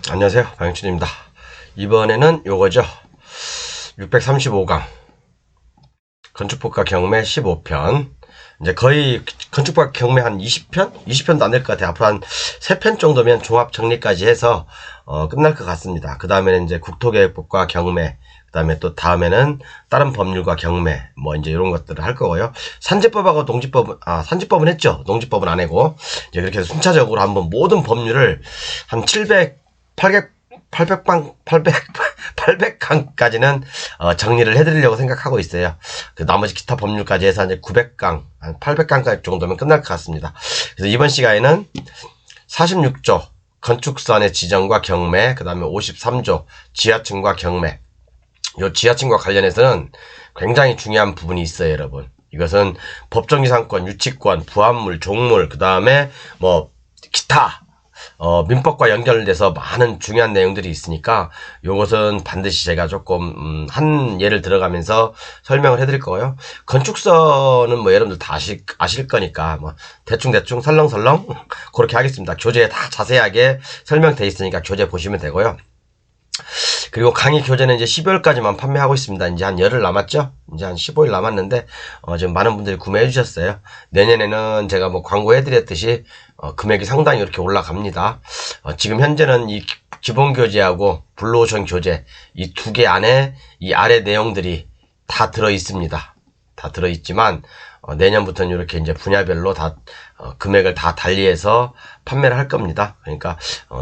안녕하세요. 방영춘입니다. 이번에는 요거죠. 635강 건축법과 경매 15편. 이제 거의 건축법 경매 한 20편? 20편도 안 될 것 같아요. 앞으로 한 3편 정도면 종합 정리까지 해서 끝날 것 같습니다. 그 다음에는 이제 국토계획법과 경매, 그 다음에 또 다음에는 다른 법률과 경매, 뭐 이제 이런 것들을 할 거고요. 산지법하고 농지법은, 산지법은 했죠. 농지법은 안 하고, 이제 그렇게 해서 순차적으로 한번 모든 법률을 한 800강까지는 정리를 해드리려고 생각하고 있어요. 그 나머지 기타 법률까지 해서 이제 900강, 한 800강까지 정도면 끝날 것 같습니다. 그래서 이번 시간에는 46조 건축선의 지정과 경매, 그 다음에 53조 지하층과 경매. 요 지하층과 관련해서는 굉장히 중요한 부분이 있어요, 여러분. 이것은 법정이상권, 유치권, 부합물, 종물, 그 다음에 뭐 기타 민법과 연결돼서 많은 중요한 내용들이 있으니까 요것은 반드시 제가 조금 한 예를 들어가면서 설명을 해드릴 거고요. 건축서는 뭐 여러분들 다 아실 거니까 뭐 대충 설렁설렁 그렇게 하겠습니다. 교재에 다 자세하게 설명돼 있으니까 교재 보시면 되고요. 그리고 강의 교재는 이제 12월까지만 판매하고 있습니다. 이제 한 열흘 남았죠? 이제 한 15일 남았는데, 지금 많은 분들이 구매해 주셨어요. 내년에는 제가 뭐 광고해드렸듯이, 금액이 상당히 이렇게 올라갑니다. 지금 현재는 이 기본 교재하고 블루오션 교재, 이 두 개 안에 이 아래 내용들이 다 들어 있습니다. 다 들어 있지만, 내년부터는 이렇게 이제 분야별로 다 금액을 다 달리해서 판매를 할 겁니다. 그러니까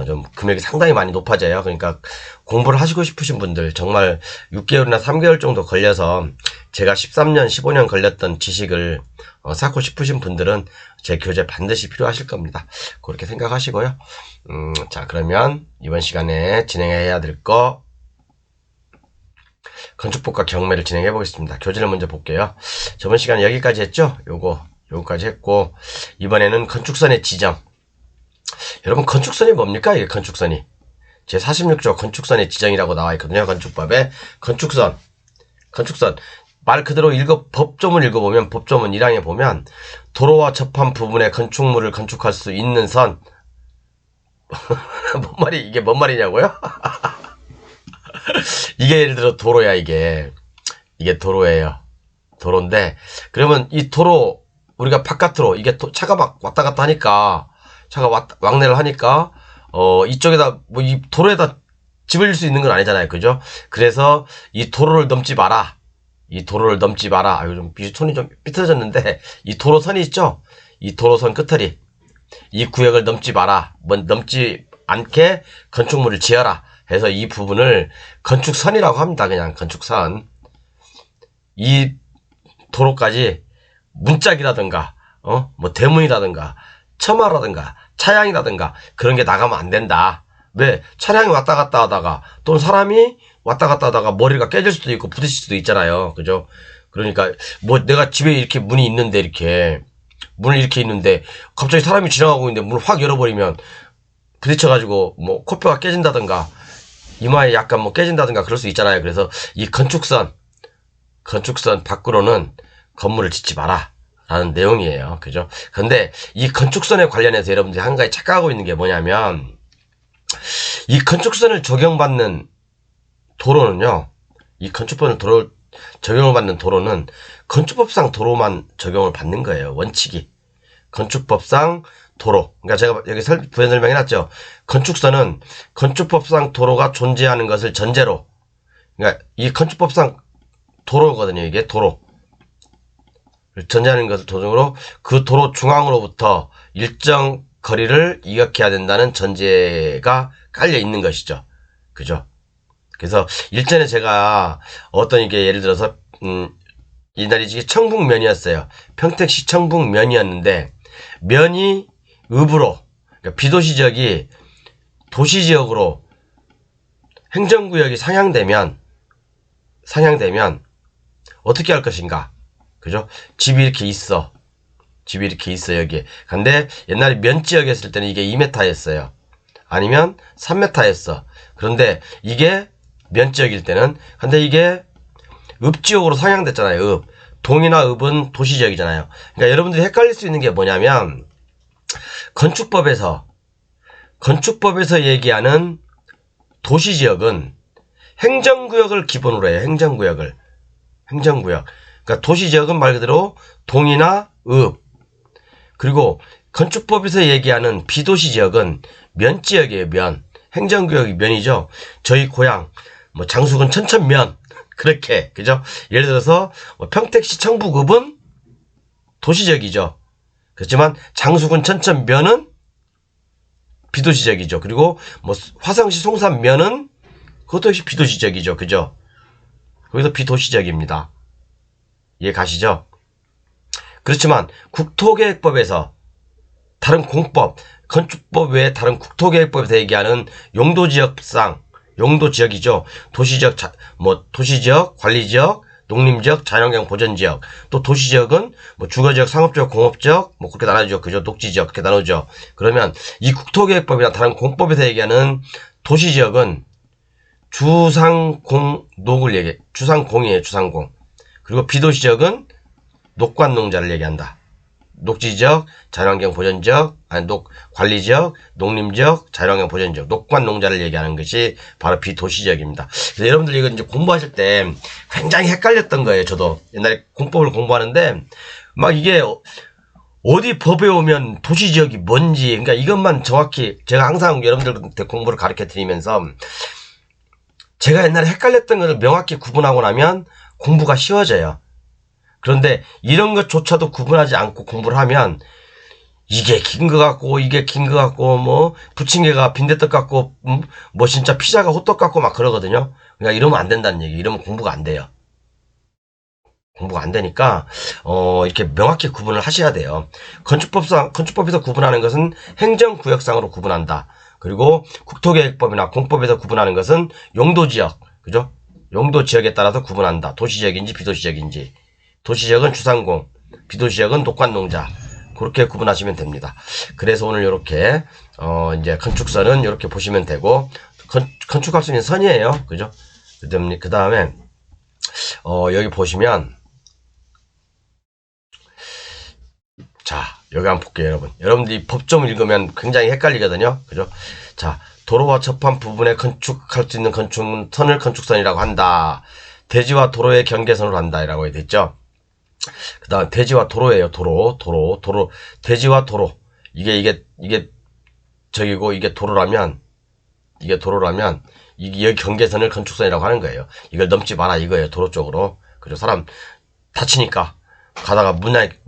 좀 금액이 상당히 많이 높아져요. 그러니까 공부를 하시고 싶으신 분들, 정말 6개월이나 3개월 정도 걸려서 제가 13년, 15년 걸렸던 지식을 쌓고 싶으신 분들은 제 교재 반드시 필요하실 겁니다. 그렇게 생각하시고요. 자, 그러면 이번 시간에 진행해야 될 거 건축법과 경매를 진행해 보겠습니다. 교재를 먼저 볼게요. 저번 시간에 여기까지 했죠? 요거까지 했고, 이번에는 건축선의 지정. 여러분, 건축선이 뭡니까? 이게 건축선이. 제 46조 건축선의 지정이라고 나와 있거든요. 건축법에. 건축선. 말 그대로 법조문 읽어보면, 법조문 1항에 보면, 도로와 접한 부분에 건축물을 건축할 수 있는 선. 이게 뭔 말이냐고요? 이게 예를 들어 도로야, 이게 도로예요. 도로인데, 그러면 이 도로, 우리가 바깥으로, 이게 차가 막 왔다 갔다 하니까, 왕래를 하니까, 이쪽에다, 뭐, 이 도로에다 집을 질 수 있는 건 아니잖아요. 그죠? 그래서 이 도로를 넘지 마라. 아유, 손이 좀 삐뚤어졌는데, 이 도로선이 있죠? 이 도로선 끝터리. 이 구역을 넘지 마라. 넘지 않게 건축물을 지어라. 해서 이 부분을 건축선이라고 합니다. 그냥 건축선. 이 도로까지 문짝이라든가, 뭐 대문이라든가, 처마라든가, 차량이라든가 그런 게 나가면 안 된다. 왜? 차량이 왔다 갔다 하다가 또는 사람이 왔다 갔다 하다가 머리가 깨질 수도 있고 부딪힐 수도 있잖아요. 그죠? 그러니까 뭐 내가 집에 이렇게 문이 있는데 문이 이렇게 있는데 갑자기 사람이 지나가고 있는데 문을 확 열어버리면 부딪혀가지고 뭐 코뼈가 깨진다든가 이마에 약간 뭐 깨진다든가 그럴 수 있잖아요. 그래서 이 건축선 밖으로는 건물을 짓지 마라 라는 내용이에요. 그죠? 근데 이 건축선에 관련해서 여러분들이 한 가지 착각하고 있는 게 뭐냐면 이 건축선을 적용받는 도로는요, 이 건축법을 적용을 받는 도로는 건축법상 도로만 적용을 받는 거예요. 원칙이. 건축법상 도로. 그러니까 제가 여기 부연 설명해놨죠. 건축선은 건축법상 도로가 존재하는 것을 전제로. 그러니까 이 건축법상 도로거든요. 이게 도로. 전제하는 것을 도중으로 그 도로 중앙으로부터 일정 거리를 이격해야 된다는 전제가 깔려 있는 것이죠. 그죠? 그래서 일전에 제가 이게 예를 들어서 옛날에 이게 청북면이었어요. 평택시 청북면이었는데 면이 읍으로, 그러니까 비도시 도시지역으로 행정구역이 상향되면 어떻게 할 것인가? 그죠? 집이 이렇게 있어, 여기에. 근데 옛날에 면지역이었을 때는 이게 2m였어요. 아니면 3m였어. 그런데 이게 면지역일 때는, 근데 이게 읍지역으로 상향됐잖아요. 동이나 읍은 도시지역이잖아요. 그러니까 여러분들이 헷갈릴 수 있는 게 뭐냐면, 건축법에서 건축법에서 얘기하는 도시지역은 행정구역을 기본으로 해요. 행정구역을. 행정구역. 그러니까 도시지역은 말 그대로 동이나 읍. 그리고 건축법에서 얘기하는 비도시지역은 면지역이에요. 면. 행정구역이 면이죠. 저희 고향 뭐 장수군 천천면 그렇게 그죠? 예를 들어서 뭐 평택시 청북읍은 도시지역이죠. 그렇지만 장수군 천천면은 비도시적이죠. 그리고 뭐 화성시 송산면은 그것도 역시 비도시적이죠. 그죠? 거기서 비도시적입니다. 이해 가시죠? 그렇지만 국토계획법에서 다른 공법, 건축법 외에 다른 국토계획법에서 얘기하는 용도지역상, 용도지역이죠. 도시지역, 도시지역, 관리지역, 농림지역, 자연환경 보전지역. 또 도시지역은 뭐 주거지역, 상업지역, 공업지역, 뭐 그렇게 나눠죠. 그죠? 녹지지역 그렇게 나누죠. 그러면 이 국토계획법이나 다른 공법에서 얘기하는 도시지역은 주상공녹을 얘기해. 주상공이에요. 주상공. 그리고 비도시지역은 녹관농자를 얘기한다. 녹지지역, 자연환경 보전지역, 관리지역, 농림지역, 자연환경 보전지역, 녹관농자를 얘기하는 것이 바로 비도시지역입니다. 그래서 여러분들 이거 이제 공부하실 때 굉장히 헷갈렸던 거예요. 저도 옛날에 공법을 공부하는데 막 이게 어디 법에 오면 도시지역이 뭔지, 그러니까 이것만 정확히 제가 항상 여러분들한테 공부를 가르쳐 드리면서 제가 옛날에 헷갈렸던 것을 명확히 구분하고 나면 공부가 쉬워져요. 그런데 이런 것조차도 구분하지 않고 공부를 하면 이게 긴 것 같고 이게 긴 것 같고 뭐 부침개가 빈대떡 같고 뭐 진짜 피자가 호떡 같고 막 그러거든요. 그러니까 이러면 안 된다는 얘기. 이러면 공부가 안 돼요. 공부가 안 되니까 이렇게 명확히 구분을 하셔야 돼요. 건축법에서 구분하는 것은 행정구역상으로 구분한다. 그리고 국토계획법이나 공법에서 구분하는 것은 용도지역, 그죠? 용도지역에 따라서 구분한다. 도시지역인지 비도시지역인지. 도시지역은 주상공, 비도시지역은 녹관농자. 그렇게 구분하시면 됩니다. 그래서 오늘 이렇게 이제 건축선은 이렇게 보시면 되고, 건축할 수 있는 선이에요. 그죠? 그 다음에 여기 보시면 자, 여기 한번 볼게요, 여러분. 여러분들이 법 좀 읽으면 굉장히 헷갈리거든요. 그죠? 자, 도로와 접한 부분에 건축할 수 있는 건축선을 건축선이라고 한다. 대지와 도로의 경계선으로 한다. 이라고 되어 있죠. 그 다음, 대지와 도로예요. 도로. 대지와 도로. 이게 저기고, 이게 도로라면, 여기 경계선을 건축선이라고 하는 거예요. 이걸 넘지 마라 이거예요. 도로 쪽으로. 그죠? 사람 다치니까 가다가 문에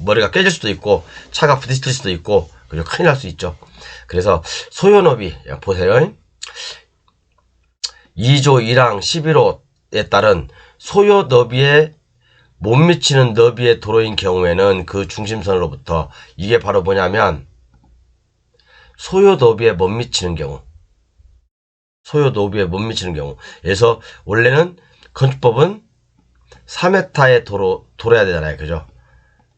머리가 깨질 수도 있고 차가 부딪힐 수도 있고 그죠? 큰일 날 수 있죠. 그래서 소요너비 보세요. 2조 1항 11호에 따른 소요너비에 못 미치는 너비의 도로인 경우에는 그 중심선으로부터 이게 바로 뭐냐면 소요너비에 못 미치는 경우. 소요너비에 못 미치는 경우. 그래서 원래는 건축법은 4m의 도로야 되잖아요. 그죠?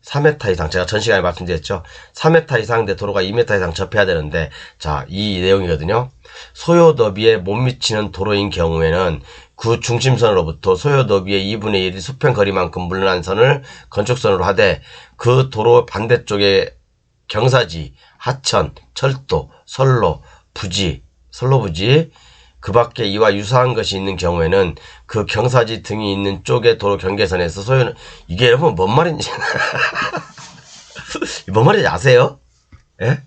3m 이상, 제가 전 시간에 말씀드렸죠. 3m 이상 내 도로가 2m 이상 접해야 되는데, 자, 이 내용이거든요. 소요 너비에 못 미치는 도로인 경우에는 그 중심선으로부터 소요 너비의 2분의 1이 수평 거리만큼 물러난 선을 건축선으로 하되, 그 도로 반대쪽에 경사지, 하천, 철도, 선로, 부지, 그 밖에 이와 유사한 것이 있는 경우에는 그 경사지 등이 있는 쪽의 도로 경계선에서 소요는, 이게 여러분 뭔 말인지 뭔 말인지 아세요? 예?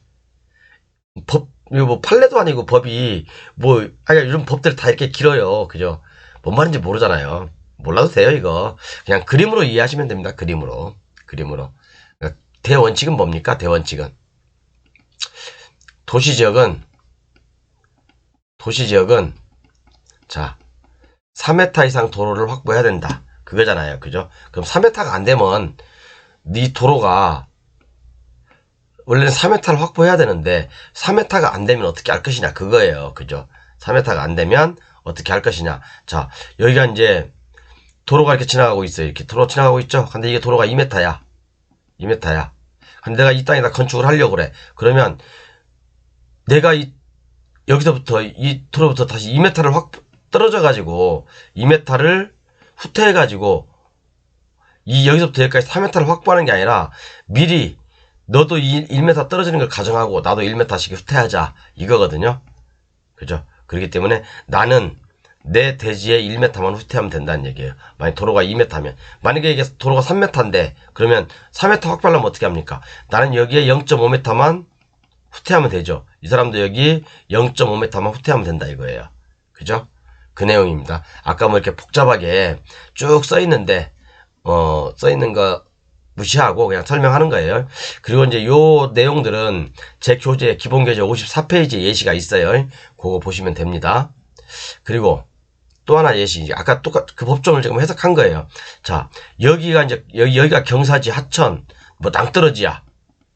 이거 뭐 판례도 아니고 법이 이런 법들 다 이렇게 길어요. 그죠? 뭔 말인지 모르잖아요. 몰라도 돼요, 이거. 그냥 그림으로 이해하시면 됩니다. 그림으로. 그러니까 대원칙은 뭡니까? 대원칙은 도시지역은 자 3m 이상 도로를 확보해야 된다. 그거잖아요. 그죠? 그럼 3m가 안 되면 네 도로가 원래는 4m를 확보해야 되는데 4m가 안 되면 어떻게 할 것이냐 그거예요. 그죠? 4m가 안 되면 어떻게 할 것이냐. 자, 여기가 이제 도로가 이렇게 지나가고 있어요. 이렇게 도로 지나가고 있죠? 근데 이게 도로가 2m야. 근데 내가 이 땅에다 건축을 하려고 그래. 그러면 내가 여기서부터 이 도로부터 다시 2m를 확 떨어져가지고 2m를 후퇴해가지고 여기서부터 여기까지 3m를 확보하는 게 아니라 미리 너도 1m 떨어지는 걸 가정하고 나도 1m씩 후퇴하자 이거거든요. 그죠? 그렇기 때문에 나는 내 대지에 1m만 후퇴하면 된다는 얘기예요. 만약 도로가 2m면 만약에 이게 도로가 3m인데 그러면 4m 확보하려면 어떻게 합니까? 나는 여기에 0.5m만 후퇴하면 되죠. 이 사람도 여기 0.5m만 후퇴하면 된다 이거예요. 그죠? 그 내용입니다. 아까 뭐 이렇게 복잡하게 쭉 써있는데 써있는 거 무시하고 그냥 설명하는 거예요. 그리고 이제 요 내용들은 제 교재 기본 교재 54페이지에 예시가 있어요. 그거 보시면 됩니다. 그리고 또 하나 예시, 아까 똑같 그 법조문을 지금 해석한 거예요. 자, 여기가 이제 여기가 경사지 하천 뭐 낭떠러지야.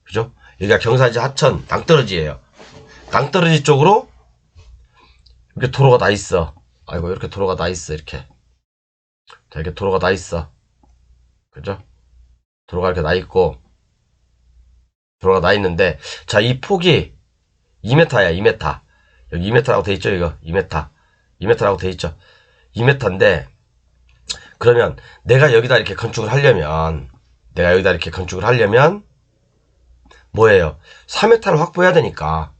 그죠? 여기가 경사지 하천 낭떠러지예요. 낭떠러지 쪽으로 이렇게 도로가 나 있어. 아이고 이렇게 도로가 나 있어. 이렇게. 자, 이렇게 도로가 나 있어. 그죠? 도로가 이렇게 나 있고, 도로가 나 있는데, 자, 이 폭이 2m야, 2m. 여기 2m라고 돼 있죠, 이거? 2m. 2m라고 돼 있죠. 2m인데, 그러면 내가 여기다 이렇게 건축을 하려면, 뭐예요? 4m를 확보해야 되니까,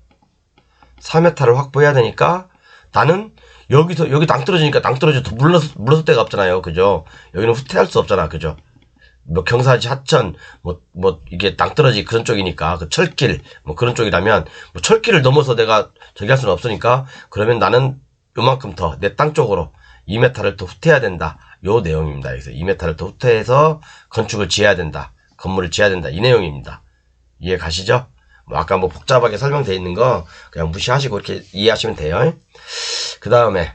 4m를 확보해야 되니까, 나는 여기 낭떠러지니까 낭떠러지 물러설 데가 없잖아요. 그죠? 여기는 후퇴할 수 없잖아. 그죠? 뭐 경사지 하천 뭐 이게 낭떠러지 그런 쪽이니까 그 철길 뭐 그런 쪽이라면 뭐 철길을 넘어서 내가 저기 할 수는 없으니까 그러면 나는 요만큼 더 내 땅 쪽으로 2m를 더 후퇴해야 된다. 요 내용입니다. 그래서 2m를 더 후퇴해서 건축을 지어야 된다. 건물을 지어야 된다. 이 내용입니다. 이해 가시죠? 뭐 아까 뭐 복잡하게 설명되어 있는 거 그냥 무시하시고 이렇게 이해하시면 돼요. 그 다음에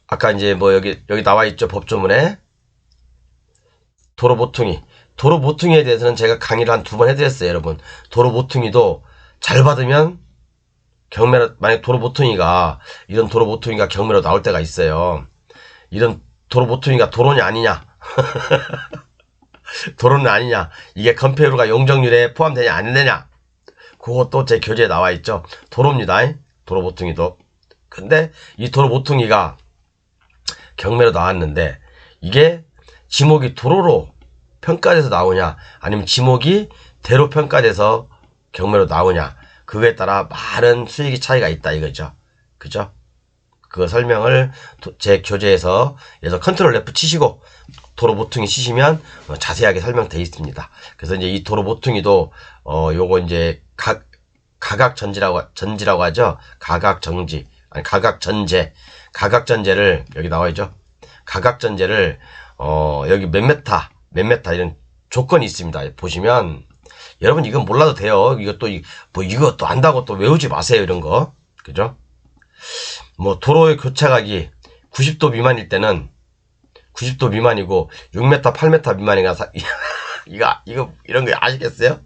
아까 이제 뭐 여기 나와 있죠. 법조문에 도로 모퉁이에 대해서는 제가 강의를 한 2번 해드렸어요. 여러분 도로 모퉁이도 잘 받으면 경매로 만약 이런 도로 모퉁이가 경매로 나올 때가 있어요. 이런 도로 모퉁이가 도로냐 아니냐 도로는 아니냐 이게 건폐율과 용적률에 포함되냐 안 되냐 그것도 제 교재에 나와 있죠. 도로입니다. 도로 모퉁이도. 근데 이 도로 모퉁이가 경매로 나왔는데 이게 지목이 도로로 평가돼서 나오냐 아니면 지목이 대로 평가돼서 경매로 나오냐 그거에 따라 많은 수익이 차이가 있다 이거죠. 그죠? 그 설명을 제 교재에서 컨트롤 F 치시고 도로 모퉁이 치시면 자세하게 설명되어 있습니다. 그래서 이제 이 도로 모퉁이도 요거 이제 가각전지라고 하죠. 가각정지 아니 가각전제를 여기 나와 있죠. 가각전제를 여기 몇 메타 이런 조건이 있습니다. 보시면 여러분 이건 몰라도 돼요. 이거 또 안다고 또 외우지 마세요. 이런 거. 그죠? 뭐 도로의 교차각이 90도 미만일 때는 90도 미만이고 6m, 8m 미만이가 이거 이런 거 아시겠어요?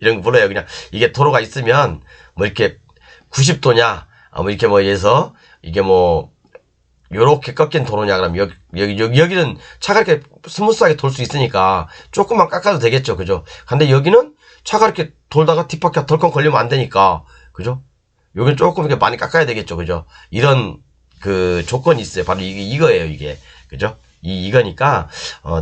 이런 거 몰라요. 그냥 이게 도로가 있으면 뭐 이렇게 90도냐 뭐 이렇게 뭐 해서 이게 뭐 요렇게 꺾인 도로냐 그러면 여기는 차가 이렇게 스무스하게 돌 수 있으니까 조금만 깎아도 되겠죠. 그죠? 근데 여기는 차가 이렇게 돌다가 뒷바퀴 덜컹 걸리면 안 되니까 그죠? 여기는 조금 이렇게 많이 깎아야 되겠죠. 그죠? 이런 그 조건이 있어요. 바로 이거예요. 이게 그죠? 이거니까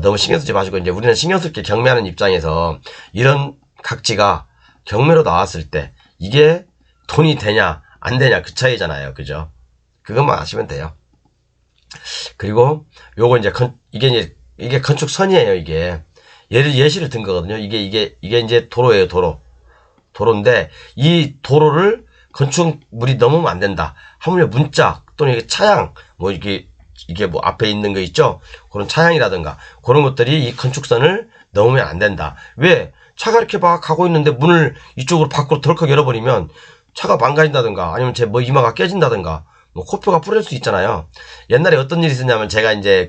너무 신경 쓰지 마시고 이제 우리는 신경 쓸 게 경매하는 입장에서 이런 각지가 경매로 나왔을 때 이게 돈이 되냐 안 되냐 그 차이잖아요. 그죠? 그것만 아시면 돼요. 그리고 요거 이제 이게 건축선이에요. 이게 예시를 든 거거든요. 이게 이제 도로예요. 도로인데 이 도로를 건축물이 넘으면 안 된다. 하물며 문짝 또는 이게 차양 뭐 이게 뭐 앞에 있는 거 있죠. 그런 차양이라든가 그런 것들이 이 건축선을 넘으면 안 된다. 왜? 차가 이렇게 막 가고 있는데 문을 이쪽으로 밖으로 덜컥 열어버리면 차가 망가진다든가 아니면 제 뭐 이마가 깨진다든가 뭐 코뼈가 부러질 수 있잖아요. 옛날에 어떤 일이 있었냐면 제가 이제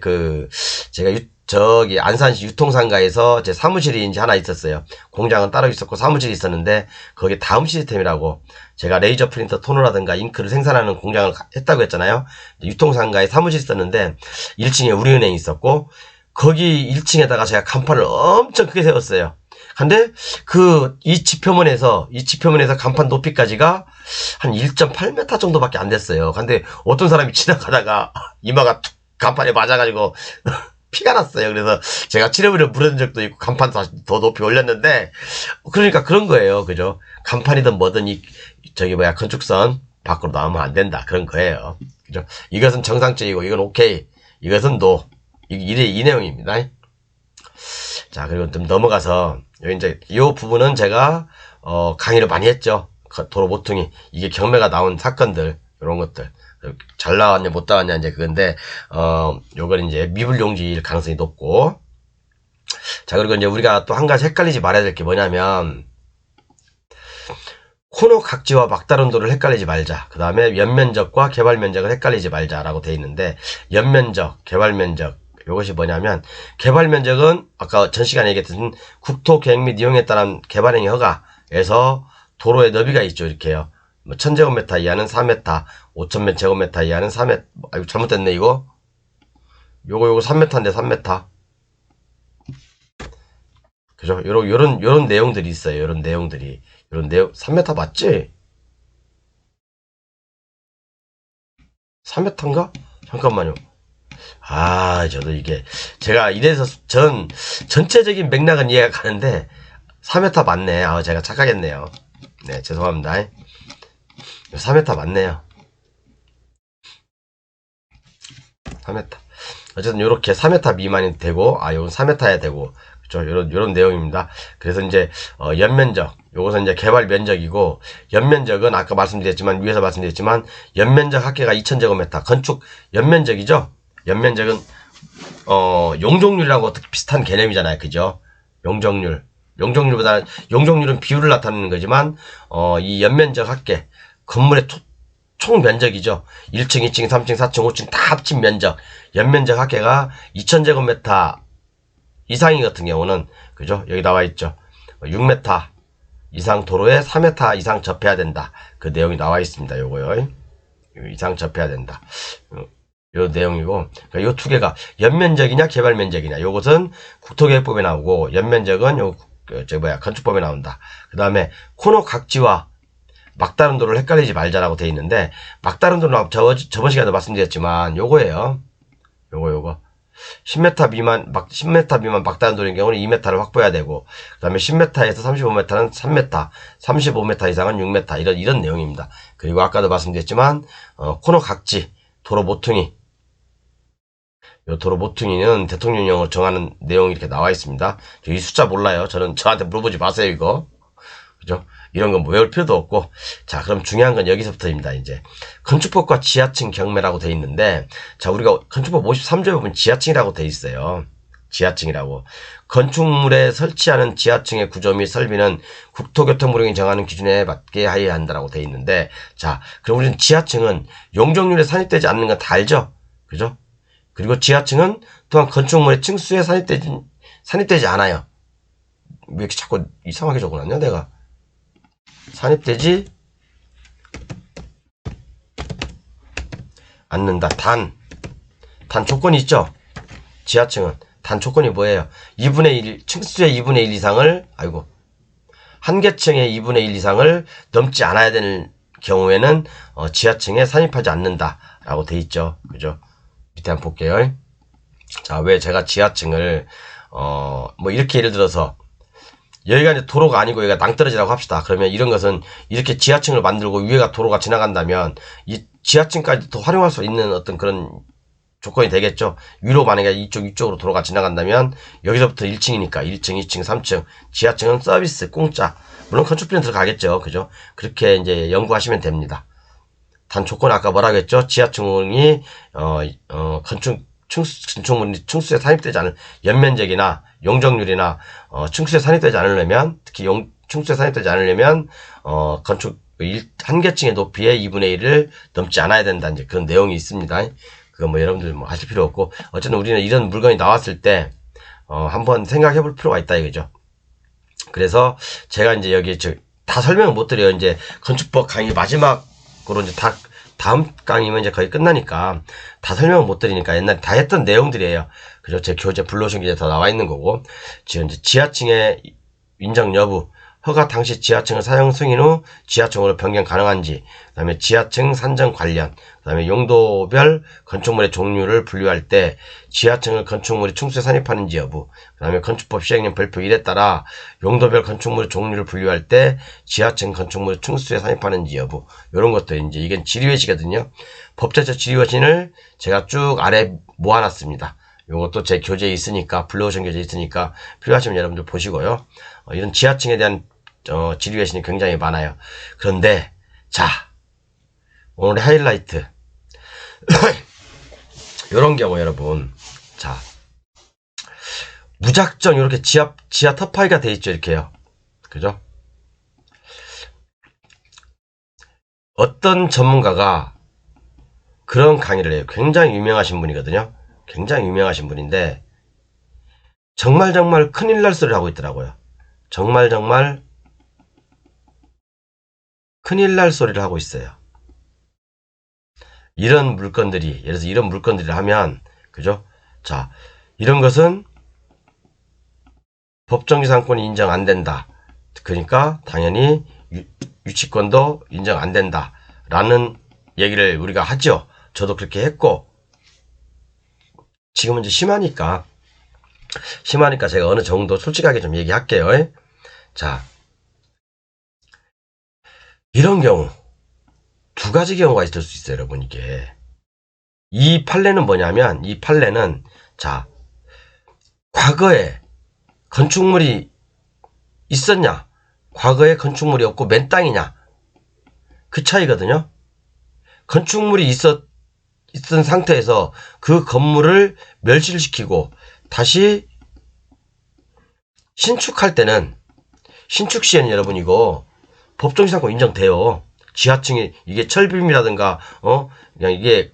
저기 안산시 유통상가에서 제 사무실이 이제 하나 있었어요. 공장은 따로 있었고 사무실이 있었는데 거기에 다음 시스템이라고 제가 레이저 프린터 토너라든가 잉크를 생산하는 공장을 했다고 했잖아요. 유통상가에 사무실이 있었는데 1층에 우리은행이 있었고 거기 1층에다가 제가 간판을 엄청 크게 세웠어요. 근데 이 지표면에서 간판 높이까지가 한 1.8m 정도밖에 안 됐어요. 근데 어떤 사람이 지나가다가 이마가 툭 간판에 맞아가지고 피가 났어요. 그래서 제가 칠해버려 무너진 적도 있고 간판도 다시 더 높이 올렸는데 그러니까 그런 거예요. 그죠? 간판이든 뭐든 건축선 밖으로 나오면 안 된다. 그런 거예요. 그죠? 이것은 정상적이고 이건 오케이. 이것은 노. 이 내용입니다. 자, 그리고 좀 넘어가서 여기 이제 이 부분은 제가 강의를 많이 했죠. 도로 모퉁이 이게 경매가 나온 사건들 이런 것들 잘 나왔냐 못 나왔냐 이제 그건데 요건 이제 미불용지일 가능성이 높고 자 그리고 이제 우리가 또 한 가지 헷갈리지 말아야 될 게 뭐냐면 코너 각지와 막다른 도를 헷갈리지 말자. 그 다음에 연면적과 개발면적을 헷갈리지 말자라고 돼 있는데 연면적, 개발면적 이것이 뭐냐면 개발면적은 아까 전 시간에 얘기했던 국토계획 및 이용에 따른 개발행위 허가에서 도로의 너비가 있죠. 이렇게요. 뭐 1000제곱미터 이하는 4m, 5000제곱미터 이하는 4m. 아이고 잘못됐네 이거. 요거 3m인데 3m. 그죠? 요런 내용들이 있어요. 요런 내용 3m 맞지? 3m인가? 잠깐만요. 저도 이게 제가 이래서 전체적인 맥락은 이해가 가는데 3m 맞네. 제가 착각했네요. 네, 죄송합니다. 3m 맞네요. 3m. 어쨌든 요렇게 3m 미만이 되고 요건 4m야 되고 그죠? 요런 내용입니다. 그래서 이제 연면적 요것은 이제 개발 면적이고 연면적은 아까 말씀드렸지만 위에서 말씀드렸지만 연면적 합계가 2000제곱미터 건축 연면적이죠. 연면적은 용적률이라고 비슷한 개념이잖아요. 그죠? 용적률은 비율을 나타내는 거지만 이 연면적 합계 건물의 총 면적이죠. 1층, 2층, 3층, 4층, 5층 다 합친 면적 연면적 합계가 2000제곱미터 이상이 같은 경우는 그죠? 여기 나와 있죠. 6m 이상 도로에 4m 이상 접해야 된다. 그 내용이 나와 있습니다. 요거요. 이상 접해야 된다. 요 내용이고, 그러니까 요 두 개가 연면적이냐 개발면적이냐. 요것은 국토계획법에 나오고 연면적은 건축법에 나온다. 그 다음에 코너 각지와 막다른 도를 헷갈리지 말자라고 돼 있는데 막다른 도는 저번 시간에 말씀드렸지만 요거예요. 요거 10m 미만 10m 미만 막다른 도로인 경우는 2m를 확보해야 되고 그 다음에 10m에서 35m는 3m 35m 이상은 6m 이런 내용입니다. 그리고 아까도 말씀드렸지만 코너 각지 도로 모퉁이 요 도로 모퉁이는 대통령령으로 정하는 내용이 이렇게 나와 있습니다. 이 숫자 몰라요. 저한테 물어보지 마세요 이거. 그죠? 이런 건 외울 필요도 없고. 자, 그럼 중요한 건 여기서부터입니다. 이제 건축법과 지하층 경매라고 돼 있는데, 자, 우리가 건축법 53조에 보면 지하층이라고 돼 있어요. 지하층이라고. 건축물에 설치하는 지하층의 구조 및 설비는 국토교통부령이 정하는 기준에 맞게 하여야 한다라고 돼 있는데, 자, 그럼 우리는 지하층은 용적률에 산입되지 않는 건 다 알죠? 그죠? 그리고 지하층은 또한 건축물의 층수에 산입되지 않아요. 왜 이렇게 자꾸 이상하게 적어놨냐, 내가? 산입되지 않는다. 단 조건이 있죠. 지하층은 단 조건이 뭐예요? 2분의 1 층수의 2분의 1 이상을 한 개층의 2분의 1 이상을 넘지 않아야 되는 경우에는 지하층에 산입하지 않는다 라고 돼 있죠. 그죠? 밑에 한번 볼게요. 자, 왜 제가 지하층을 뭐 이렇게 예를 들어서 여기가 이제 도로가 아니고 여기가 낭떠러지라고 합시다. 그러면 이런 것은 이렇게 지하층을 만들고 위에가 도로가 지나간다면 이 지하층까지 더 활용할 수 있는 어떤 그런 조건이 되겠죠. 위로 만약에 이쪽으로 도로가 지나간다면 여기서부터 1층이니까 1층, 2층, 3층 지하층은 서비스, 공짜. 물론 건축비는 들어가겠죠. 그죠? 그렇게 이제 연구하시면 됩니다. 단 조건 아까 뭐라고 했죠? 지하층이 건축물이 층수에 산입되지 않은 연면적이나 용적률이나 층수에 산입되지 않으려면 특히 층수에 산입되지 않으려면 건축 한 개층의 높이의 2분의 1을 넘지 않아야 된다. 이제 그런 내용이 있습니다. 그거 뭐 여러분들 뭐 하실 필요 없고 어쨌든 우리는 이런 물건이 나왔을 때 한번 생각해 볼 필요가 있다 이거죠. 그래서 제가 이제 여기 다 설명을 못 드려요. 이제 건축법 강의 마지막으로 이제 다음 강의면 이제 거의 끝나니까 다 설명을 못 드리니까 옛날에 다 했던 내용들이에요. 그죠? 제 교재 불러오신 게 다 나와 있는 거고 지금 이제 지하층의 인정 여부 허가 당시 지하층을 사용 승인 후 지하층으로 변경 가능한지, 그 다음에 지하층 산정 관련, 그 다음에 용도별 건축물의 종류를 분류할 때 지하층을 건축물이 충수에 산입하는지 여부, 그 다음에 건축법 시행령 별표 1에 따라 용도별 건축물의 종류를 분류할 때 지하층 건축물이 충수에 산입하는지 여부, 이런 것들 이제 이건 지리회시거든요. 법제처 지리회신을 제가 쭉 아래 모아놨습니다. 요것도 제 교재에 있으니까, 블루오션 교재에 있으니까 필요하시면 여러분들 보시고요. 이런 지하층에 대한 지리회신이 굉장히 많아요. 그런데 자, 오늘의 하이라이트 이런 경우 여러분, 자, 무작정 이렇게 지하 터파이가 돼 있죠. 이렇게요. 그죠? 어떤 전문가가 그런 강의를 해요. 굉장히 유명하신 분이거든요. 굉장히 유명하신 분인데 정말 큰일 날 소리를 하고 있더라고요. 정말 큰일 날 소리를 하고 있어요. 이런 물건들이, 예를 들어서 이런 물건들을 하면, 그죠? 자, 이런 것은 법정지상권이 인정 안 된다. 그러니까 당연히 유치권도 인정 안 된다. 라는 얘기를 우리가 하죠. 저도 그렇게 했고, 지금은 이제 심하니까 제가 어느 정도 솔직하게 좀 얘기할게요. 자, 이런 경우 두 가지 경우가 있을 수 있어요, 여러분. 이게 이 판례는 뭐냐면, 이 판례는 자, 과거에 건축물이 있었냐, 과거에 건축물이 없고 맨 땅이냐, 그 차이거든요. 건축물이 있었던 상태에서 그 건물을 멸실시키고 다시 신축할 때는, 신축 시에는 여러분 이거 법정지상권 인정돼요. 지하층이 이게 철빔이라든가 그냥 이게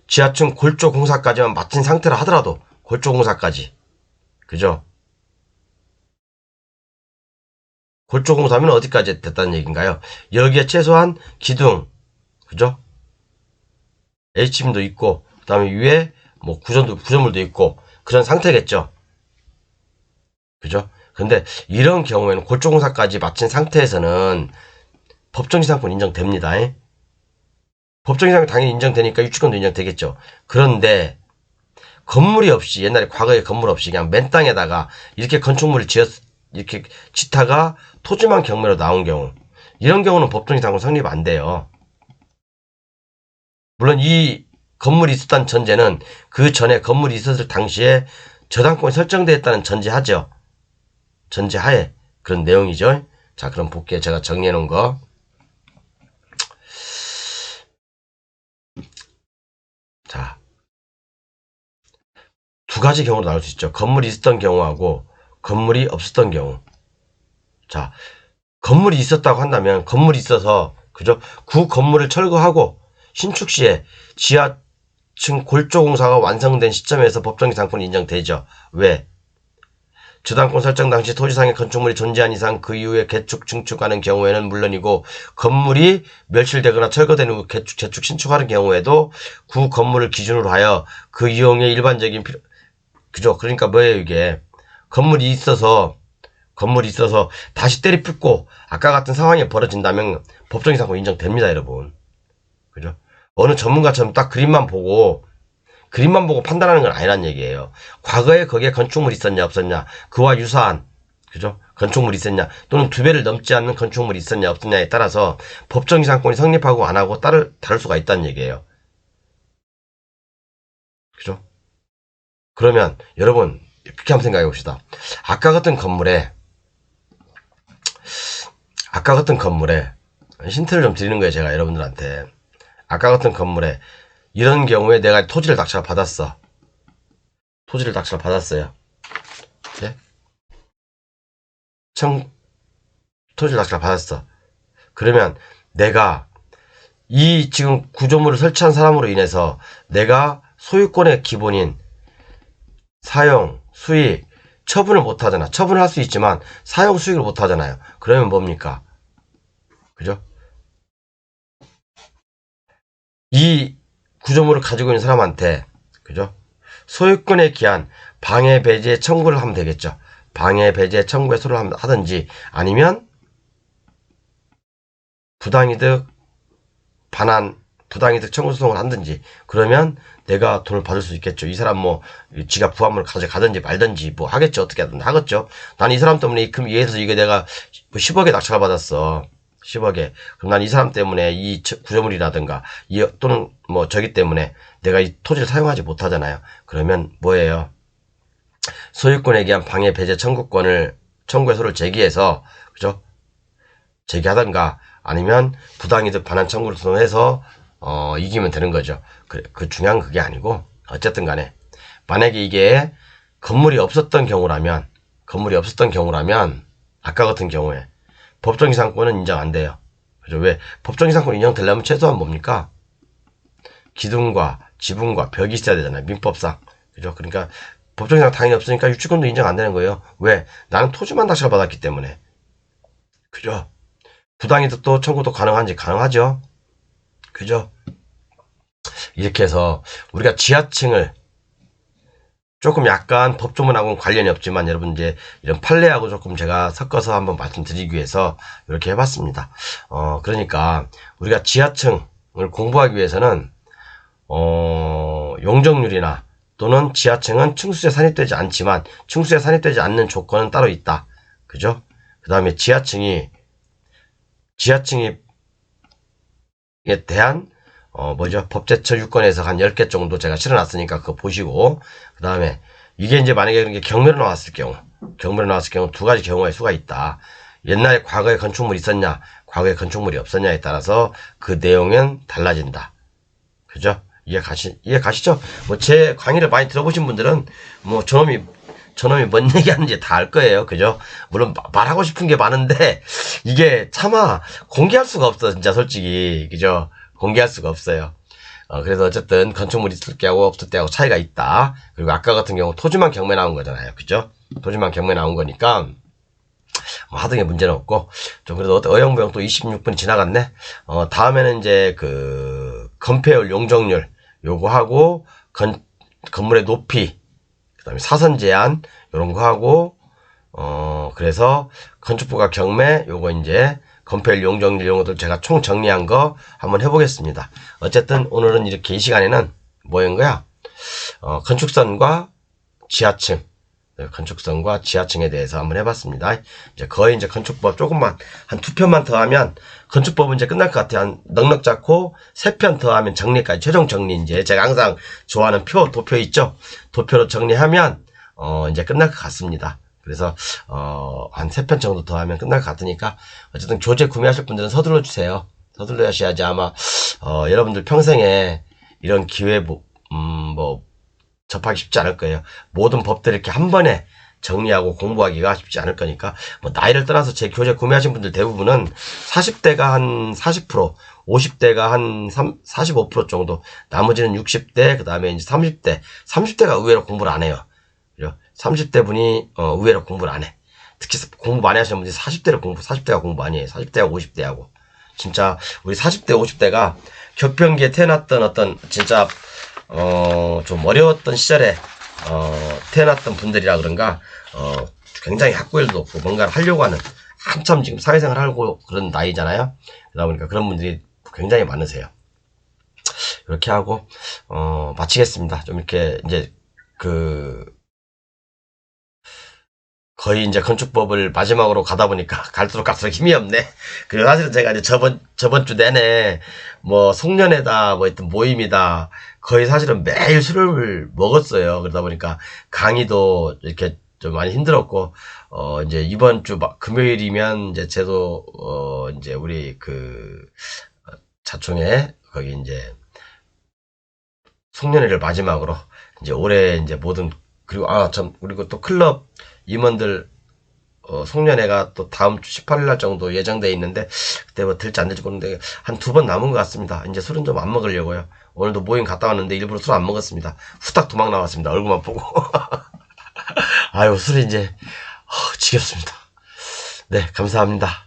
지하층 골조 공사까지만 마친 상태라 하더라도, 골조 공사까지, 그죠? 골조 공사면 어디까지 됐다는 얘기인가요? 여기에 최소한 기둥, 그죠? H빔도 있고, 그 다음에 위에 뭐 구조물도 있고 그런 상태겠죠. 그죠? 근데 이런 경우에는 골조 공사까지 마친 상태에서는 법정지상권 인정됩니다. 법정지상권 당연히 인정되니까 유치권도 인정되겠죠. 그런데 건물이 없이, 옛날에 과거에 건물 없이 그냥 맨 땅에다가 이렇게 건축물을 이렇게 짓다가 토지만 경매로 나온 경우, 이런 경우는 법정지상권 성립 안 돼요. 물론 이 건물이 있었다는 전제는 그 전에 건물이 있었을 당시에 저당권이 설정되어 있다는 전제하죠. 전제하에 그런 내용이죠. 자, 그럼 볼게요. 제가 정리해 놓은 거. 자, 두 가지 경우로 나올 수 있죠. 건물이 있었던 경우하고 건물이 없었던 경우. 자, 건물이 있었다고 한다면, 건물이 있어서, 그죠? 그 건물을 철거하고 신축 시에 지하층 골조 공사가 완성된 시점에서 법정지상권이 인정되죠. 왜? 저당권 설정 당시 토지상의 건축물이 존재한 이상 그 이후에 개축, 증축하는 경우에는 물론이고, 건물이 멸실되거나 철거된 후 개축, 재축, 신축하는 경우에도 그 건물을 기준으로 하여 그 이용의 일반적인 그죠? 그러니까 뭐예요, 이게? 건물이 있어서 다시 때리 붓고 아까 같은 상황이 벌어진다면 법정지상권 인정됩니다, 여러분. 그죠? 어느 전문가처럼 딱 그림만 보고 판단하는 건 아니란 얘기예요. 과거에 거기에 건축물이 있었냐 없었냐, 그와 유사한, 그죠? 건축물이 있었냐, 또는 2배를 넘지 않는 건축물이 있었냐 없었냐에 따라서 법정지상권이 성립하고 안 하고 다를 수가 있다는 얘기예요. 그죠? 그러면 여러분 그렇게 한번 생각해 봅시다. 아까 같은 건물에 힌트를 좀 드리는 거예요, 제가 여러분들한테. 아까 같은 건물에 이런 경우에 내가 토지를 낙찰 받았어요. 네? 토지를 낙찰 받았어. 그러면 내가 이 지금 구조물을 설치한 사람으로 인해서 내가 소유권의 기본인 사용, 수익, 처분을 못 하잖아. 처분을 할 수 있지만 사용 수익을 못 하잖아요. 그러면 뭡니까? 그죠? 이 구조물을 가지고 있는 사람한테, 그죠? 소유권에 기한 방해 배제 청구를 하면 되겠죠. 방해 배제 청구에 소를 하든지 아니면 부당이득 반환 부당이득 청구 소송을 하든지 그러면 내가 돈을 받을 수 있겠죠. 이 사람 뭐 지가 부합물을 가져가든지 말든지 뭐 하겠죠. 어떻게 하든 하겠죠. 난 이 사람 때문에 그럼 예에서 이게 내가 10억에 낙찰을 받았어. 10억에. 그럼 난 이 사람 때문에 이 구조물이라든가 또는 뭐 저기 때문에 내가 이 토지를 사용하지 못하잖아요. 그러면 뭐예요? 소유권에 의한 방해 배제 청구해서를 제기해서 그죠? 제기하던가 아니면 부당이득 반환 청구를 소송해서 이기면 되는 거죠. 그 중요한 그게 아니고 어쨌든 간에 만약에 이게 건물이 없었던 경우라면 아까 같은 경우에 법정이상권은 인정 안 돼요. 그죠? 왜? 법정이상권 인정되려면 최소한 뭡니까? 기둥과 지붕과 벽이 있어야 되잖아요. 민법상. 그죠? 그러니까 법정이상 당연히 없으니까 유치권도 인정 안 되는 거예요. 왜? 나는 토지만 낙찰 받았기 때문에. 그죠? 부당이득도 청구도 가능한지 가능하죠. 그죠? 이렇게 해서 우리가 지하층을 조금 약간 법조문하고는 관련이 없지만 여러분 이제 이런 판례하고 조금 제가 섞어서 한번 말씀드리기 위해서 이렇게 해봤습니다. 그러니까 우리가 지하층을 공부하기 위해서는 용적률이나 또는 지하층은 층수에 산입되지 않지만 층수에 산입되지 않는 조건은 따로 있다. 그죠? 그 다음에 지하층에 대한 법제처 유권에서 한 10개 정도 제가 실어놨으니까 그거 보시고 그 다음에 이게 이제 만약에 그런 게 경매로 나왔을 경우 두 가지 경우의 수가 있다. 옛날에 과거에 건축물이 있었냐 과거에 건축물이 없었냐에 따라서 그 내용은 달라진다. 그죠? 이해가시죠? 뭐 제 강의를 많이 들어보신 분들은 뭐 저놈이 뭔 얘기하는지 다 알 거예요. 그죠? 물론 말하고 싶은 게 많은데 이게 차마 공개할 수가 없어 진짜 솔직히. 그죠? 공개할 수가 없어요. 그래서 어쨌든 건축물이 있을 때하고 없을 때하고 차이가 있다. 그리고 아까 같은 경우 토지만 경매 나온 거잖아요. 그죠? 토지만 경매 나온 거니까 뭐 하등의 문제는 없고 좀 그래도 어영부영 또 26분이 지나갔네. 다음에는 이제 그 건폐율 용적률 요거 하고 건물의 높이 그다음에 사선 제한 요런 거 하고 그래서 건축부가 경매 요거 이제 건폐율 용적률 이런 것들 제가 총 정리한 거 한번 해보겠습니다. 어쨌든 오늘은 이렇게 이 시간에는 뭐인 거야? 건축선과 지하층 건축선과 지하층에 대해서 한번 해봤습니다. 이제 거의 이제 건축법 조금만 한 2편만 더 하면 건축법은 이제 끝날 것 같아요. 한 넉넉 잡고 3편 더 하면 정리까지 최종 정리 이제 제가 항상 좋아하는 도표 있죠? 도표로 정리하면 이제 끝날 것 같습니다. 그래서 한 3편 정도 더 하면 끝날 것 같으니까 어쨌든 교재 구매하실 분들은 서둘러 주세요. 서둘러 하셔야지 아마 여러분들 평생에 이런 기회 접하기 쉽지 않을 거예요. 모든 법들을 이렇게 한 번에 정리하고 공부하기가 쉽지 않을 거니까 뭐 나이를 떠나서 제 교재 구매하신 분들 대부분은 40대가 한 40%, 50대가 한 45% 정도, 나머지는 60대, 그 다음에 이제 30대가 의외로 공부를 안 해요. 30대 분이 의외로 공부를 안 해. 특히 공부 많이 하시는 분들이 40대가 공부 많이 해요. 40대하고 50대하고. 진짜 우리 40대, 50대가 격변기에 태어났던 어떤 진짜 좀 어려웠던 시절에 태어났던 분들이라 그런가 굉장히 학구열도 높고 뭔가를 하려고 하는 한참 지금 사회생활 하고 그런 나이잖아요. 그러다 보니까 그런 분들이 굉장히 많으세요. 이렇게 하고 마치겠습니다. 좀 이렇게 이제 거의 이제 건축법을 마지막으로 가다 보니까 갈수록 힘이 없네. 그리고 사실은 제가 이제 저번 주 내내 뭐 송년회다 뭐 하여튼 모임이다 거의 사실은 매일 술을 먹었어요. 그러다 보니까 강의도 이렇게 좀 많이 힘들었고 이제 이번 주 금요일이면 이제 이제 우리 자총회 거기 이제 송년회를 마지막으로 이제 올해 이제 그리고 또 클럽 임원들 송년회가 또 다음 주 18일 날 정도 예정돼 있는데 그때 뭐 될지 안 될지 모르는데 한 2번 남은 것 같습니다. 이제 술은 좀 안 먹으려고요. 오늘도 모임 갔다 왔는데 일부러 술 안 먹었습니다. 후딱 도망 나왔습니다. 얼굴만 보고. 아유 술이 이제 지겹습니다. 네 감사합니다.